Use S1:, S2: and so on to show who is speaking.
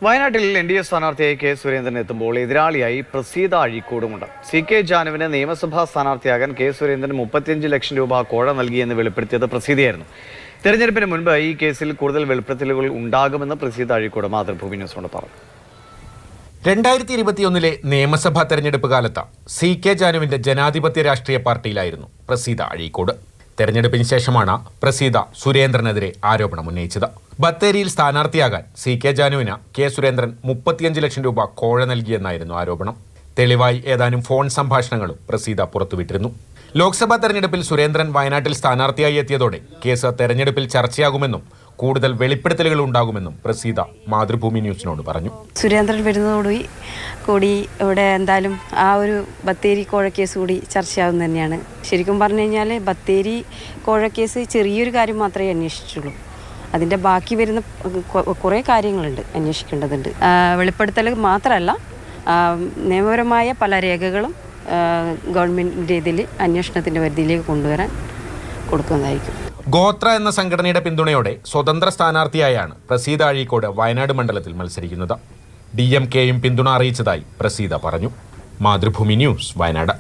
S1: വയനാട്ടിൽ NDA സ്ഥാനാർത്ഥിയായി K Surendran എത്തുമ്പോൾ എതിരാളിയായി പ്രസീത അഴീക്കോടുമുണ്ട്. CK ജാനുവിന് നിയമസഭാ സ്ഥാനാർത്ഥിയാകാൻ കെ സുരേന്ദ്രൻ 35 ലക്ഷം രൂപ കോഴ നൽകിയെന്ന് വെളിപ്പെടുത്തിയത് പ്രസീതയായിരുന്നു. തെരഞ്ഞെടുപ്പിന് മുൻപ് ഈ കേസിൽ കൂടുതൽ വെളിപ്പെടുത്തലുകൾ ഉണ്ടാകുമെന്ന് പ്രസീത അഴീക്കോട് മാതൃഭൂമി ന്യൂസിനോട് പറഞ്ഞു.
S2: 2021 നിയമസഭാ തെരഞ്ഞെടുപ്പ് കാലത്ത് CK ജാനുവിന്റെ ജനാധിപത്യ രാഷ്ട്രീയ പാർട്ടിയിലായിരുന്നു പ്രസീത അഴീക്കോട്. തെരഞ്ഞെടുപ്പിന് ശേഷമാണ് പ്രസീത സുരേന്ദ്രനെതിരെ ആരോപണം ഉന്നയിച്ചത്. ബത്തേരിയിൽ സ്ഥാനാർത്ഥിയാകാൻ CK ജാനുവിന് കെ സുരേന്ദ്രൻ 35 ലക്ഷം രൂപ കോഴ നൽകിയെന്നായിരുന്നു ആരോപണം. തെളിവായി ഏതാനും ഫോൺ സംഭാഷണങ്ങളും പ്രസീത പുറത്തുവിട്ടിരുന്നു. ലോക്സഭാ തെരഞ്ഞെടുപ്പിൽ സുരേന്ദ്രൻ വയനാട്ടിൽ സ്ഥാനാർത്ഥിയായി എത്തിയതോടെ കേസ് തെരഞ്ഞെടുപ്പിൽ ചർച്ചയാകുമെന്നും കൂടുതൽ വെളിപ്പെടുത്തലുകൾ ഉണ്ടാകുമെന്നും പ്രസീത മാതൃഭൂമി ന്യൂസിനോട് പറഞ്ഞു.
S3: സുരേന്ദ്രൻ വരുന്നതോടുകൂടി ഇവിടെ എന്തായാലും ആ ഒരു ബത്തേരി കോഴക്കേസ് കൂടി ചർച്ചയാകും തന്നെയാണ്. ശരിക്കും പറഞ്ഞു കഴിഞ്ഞാൽ ബത്തേരി കോഴക്കേസ് ചെറിയൊരു കാര്യം മാത്രമേ അന്വേഷിച്ചുള്ളൂ. അതിൻ്റെ ബാക്കി വരുന്ന കുറേ കാര്യങ്ങളുണ്ട്, അന്വേഷിക്കേണ്ടതുണ്ട്. വെളിപ്പെടുത്തൽ മാത്രമല്ല, നിയമപരമായ പല രേഖകളും ഗവൺമെൻറ്റിൻ്റെ ഇതിൽ അന്വേഷണത്തിൻ്റെ പരിധിയിലേക്ക് കൊണ്ടുവരാൻ കൊടുക്കുന്നതായിരിക്കും.
S2: ഗോത്ര എന്ന സംഘടനയുടെ പിന്തുണയോടെ സ്വതന്ത്ര സ്ഥാനാർത്ഥിയായാണ് പ്രസീത അഴീക്കോട് വയനാട് മണ്ഡലത്തിൽ മത്സരിക്കുന്നത്. DMK-യും പിന്തുണ അറിയിച്ചതായി പ്രസീത പറഞ്ഞു. മാതൃഭൂമി ന്യൂസ്, വയനാട്.